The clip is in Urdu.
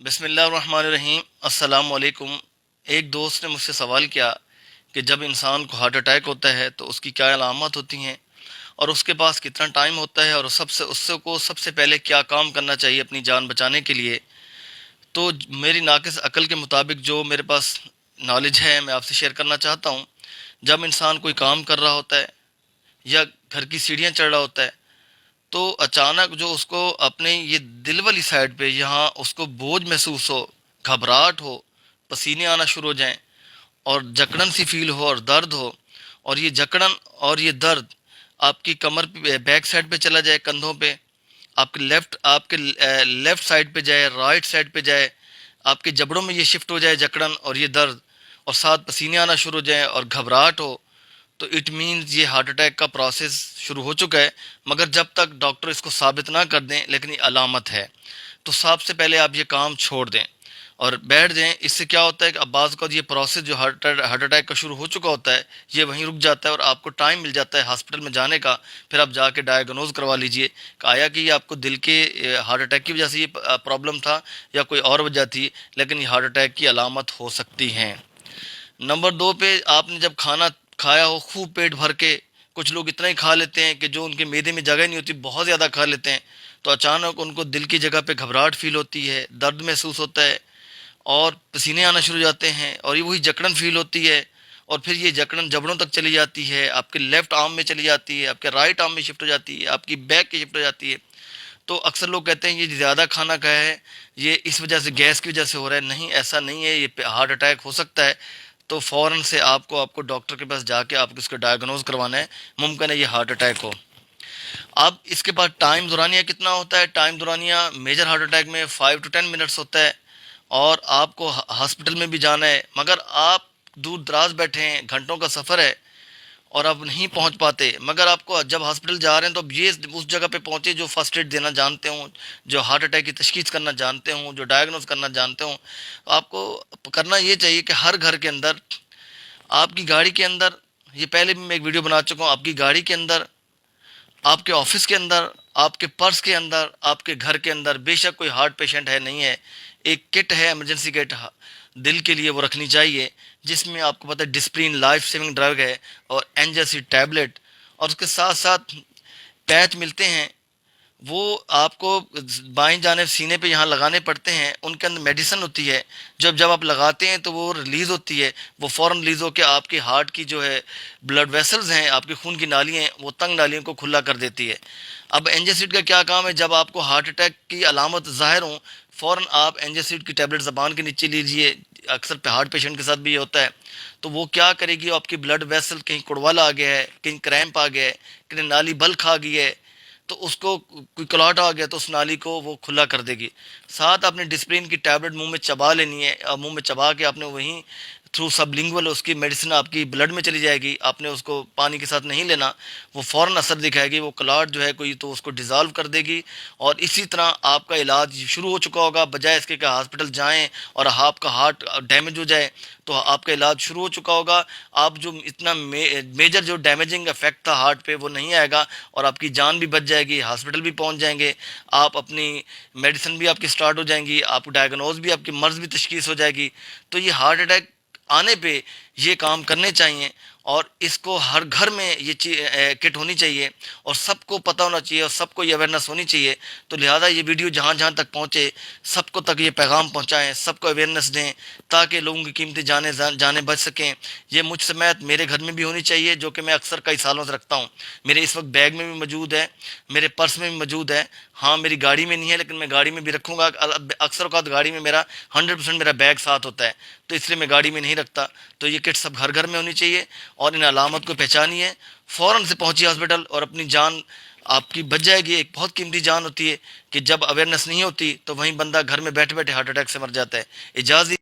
بسم اللہ الرحمن الرحیم۔ السلام علیکم۔ ایک دوست نے مجھ سے سوال کیا کہ جب انسان کو ہارٹ اٹیک ہوتا ہے تو اس کی کیا علامات ہوتی ہیں اور اس کے پاس کتنا ٹائم ہوتا ہے، اور سب سے پہلے کیا کام کرنا چاہیے اپنی جان بچانے کے لیے۔ تو میری ناقص عقل کے مطابق جو میرے پاس نالج ہے میں آپ سے شیئر کرنا چاہتا ہوں۔ جب انسان کوئی کام کر رہا ہوتا ہے یا گھر کی سیڑھیاں چڑھ رہا ہوتا ہے تو اچانک جو اس کو اپنے یہ دل والی سائڈ پہ یہاں اس کو بوجھ محسوس ہو، گھبراہٹ ہو، پسینے آنا شروع ہو جائیں اور جکڑن سی فیل ہو اور درد ہو، اور یہ جکڑن اور یہ درد آپ کی کمر پہ، بیک سائڈ پہ چلا جائے، کندھوں پہ، آپ کے لیفٹ سائڈ پہ جائے، رائٹ سائڈ پہ جائے، آپ کے جبڑوں میں یہ شفٹ ہو جائے جکڑن اور یہ درد، اور ساتھ پسینے آنا شروع ہو جائیں اور گھبراہٹ ہو، تو اٹ مینز یہ ہارٹ اٹیک کا پروسیس شروع ہو چکا ہے۔ مگر جب تک ڈاکٹر اس کو ثابت نہ کر دیں، لیکن یہ علامت ہے، تو سب سے پہلے آپ یہ کام چھوڑ دیں اور بیٹھ جائیں۔ اس سے کیا ہوتا ہے کہ اب بعض کا یہ پروسیس جو ہارٹ اٹیک کا شروع ہو چکا ہوتا ہے یہ وہیں رک جاتا ہے اور آپ کو ٹائم مل جاتا ہے ہاسپٹل میں جانے کا۔ پھر آپ جا کے ڈائیگنوز کروا لیجئے کہ آیا کہ یہ آپ کو دل کے ہارٹ اٹیک کی وجہ سے یہ پرابلم تھا یا کوئی اور وجہ تھی، لیکن یہ ہارٹ اٹیک کی علامت ہو سکتی ہیں۔ نمبر دو پہ، آپ نے جب کھانا کھایا ہو خوب پیٹ بھر کے، کچھ لوگ اتنا ہی کھا لیتے ہیں کہ جو ان کے معدے میں جگہ نہیں ہوتی، بہت زیادہ کھا لیتے ہیں، تو اچانک ان کو دل کی جگہ پہ گھبراہٹ فیل ہوتی ہے، درد محسوس ہوتا ہے اور پسینے آنا شروع ہو جاتے ہیں، اور یہ وہی جکڑن فیل ہوتی ہے، اور پھر یہ جکڑن جبڑوں تک چلی جاتی ہے، آپ کے لیفٹ آرم میں چلی جاتی ہے، آپ کے رائٹ آرم میں شفٹ ہو جاتی ہے، آپ کی بیک کی شفٹ ہو جاتی ہے۔ تو اکثر لوگ کہتے ہیں یہ زیادہ کھانا کھایا ہے، یہ اس وجہ سے، گیس کی وجہ سے ہو رہا ہے۔ نہیں، ایسا نہیں ہے، یہ ہارٹ اٹیک ہو سکتا ہے، تو فوراً سے آپ کو ڈاکٹر کے پاس جا کے آپ کو اس کو ڈائیگنوز کروانا ہے۔ ممکن ہے یہ ہارٹ اٹیک ہو۔ اب اس کے بعد ٹائم دورانیہ کتنا ہوتا ہے؟ ٹائم دورانیہ میجر ہارٹ اٹیک میں 5 to 10 منٹس ہوتا ہے، اور آپ کو ہاسپٹل میں بھی جانا ہے، مگر آپ دور دراز بیٹھے ہیں، گھنٹوں کا سفر ہے اور آپ نہیں پہنچ پاتے، مگر آپ کو جب ہاسپٹل جا رہے ہیں تو اب یہ اس جگہ پہ پہنچے جو فرسٹ ایڈ دینا جانتے ہوں، جو ہارٹ اٹیک کی تشخیص کرنا جانتے ہوں، جو ڈائیگنوز کرنا جانتے ہوں۔ آپ کو کرنا یہ چاہیے کہ ہر گھر کے اندر، آپ کی گاڑی کے اندر، یہ پہلے بھی میں ایک ویڈیو بنا چکا ہوں، آپ کی گاڑی کے اندر، آپ کے آفس کے اندر، آپ کے پرس کے اندر، آپ کے گھر کے اندر، بے شک کوئی ہارٹ پیشنٹ ہے نہیں ہے، ایک کٹ ہے، ایمرجنسی کٹ دل کے لیے، وہ رکھنی چاہیے، جس میں آپ کو پتہ ہے ڈسپرین لائف سیونگ ڈرگ ہے اور اینجاسی ٹیبلٹ، اور اس کے ساتھ ساتھ پیچ ملتے ہیں، وہ آپ کو بائیں جانب سینے پہ یہاں لگانے پڑتے ہیں، ان کے اندر میڈیسن ہوتی ہے، جب آپ لگاتے ہیں تو وہ ریلیز ہوتی ہے، وہ فوراً ریلیز ہو کے آپ کی ہارٹ کی جو ہے بلڈ ویسلز ہیں، آپ کی خون کی نالیاں ہیں، وہ تنگ نالیوں کو کھلا کر دیتی ہے۔ اب اینجاسیڈ کا کیا کام ہے؟ جب آپ کو ہارٹ اٹیک کی علامت ظاہر ہوں، فوراً آپ اینجاسیڈ کی ٹیبلٹ زبان کے نیچے لیجئے۔ اکثر ہارٹ پیشنٹ کے ساتھ بھی یہ ہوتا ہے، تو وہ کیا کرے گی، آپ کی بلڈ ویسل کہیں کڑوالا آ گیا ہے، کہیں کریمپ آ گیا ہے، کہیں نالی بلک آ گئی ہے، تو اس کو کوئی کلاٹ آ گیا تو اس نالی کو وہ کھلا کر دے گی۔ ساتھ آپ نے ڈسپرین کی ٹیبلٹ منہ میں چبا لینی ہے، اور منہ میں چبا کے آپ نے وہیں تھرو سب لنگول اس کی میڈیسن آپ کی بلڈ میں چلی جائے گی، آپ نے اس کو پانی کے ساتھ نہیں لینا، وہ فوراً اثر دکھائے گی، وہ کلاٹ جو ہے کوئی تو اس کو ڈیزالو کر دے گی، اور اسی طرح آپ کا علاج شروع ہو چکا ہوگا، بجائے اس کے کہ ہاسپٹل جائیں اور آپ کا ہارٹ ڈیمیج ہو جائے، تو آپ کا علاج شروع ہو چکا ہوگا۔ آپ جو اتنا میجر جو ڈیمیجنگ افیکٹ تھا ہارٹ پہ وہ نہیں آئے گا، اور آپ کی جان بھی بچ جائے گی، ہاسپٹل بھی پہنچ جائیں گے، آپ اپنی میڈیسن بھی آپ کی سٹارٹ ہو جائیں گی، آپ کو ڈائیگنوز بھی، آپ کی مرض بھی تشخیص ہو جائے گی۔ تو یہ ہارٹ اٹیک آنے پہ یہ کام کرنے چاہیے، اور اس کو ہر گھر میں یہ کٹ ہونی چاہیے، اور سب کو پتہ ہونا چاہیے، اور سب کو یہ اویئرنیس ہونی چاہیے۔ تو لہٰذا یہ ویڈیو جہاں جہاں تک پہنچے، سب کو تک یہ پیغام پہنچائیں، سب کو اویئرنیس دیں، تاکہ لوگوں کی قیمتی جانیں بچ سکیں۔ یہ مجھ سمیت میرے گھر میں بھی ہونی چاہیے، جو کہ میں اکثر کئی سالوں سے رکھتا ہوں۔ میرے اس وقت بیگ میں بھی موجود ہے، میرے پرس میں بھی موجود ہے، ہاں میری گاڑی میں نہیں ہے لیکن میں گاڑی میں بھی رکھوں گا۔ اکثر اوقات گاڑی میں میرا 100% میرا بیگ ساتھ ہوتا ہے، تو اس لیے میں گاڑی میں نہیں رکھتا۔ تو یہ کٹ سب گھر گھر میں ہونی چاہیے، اور ان علامت کو پہچانیے، فوراً سے پہنچیے ہاسپٹل، اور اپنی جان آپ کی بچ جائے گی۔ ایک بہت قیمتی جان ہوتی ہے کہ جب اویئرنیس نہیں ہوتی تو وہیں بندہ گھر میں بیٹھے بیٹھے ہارٹ اٹیک سے مر جاتا ہے۔ اجازت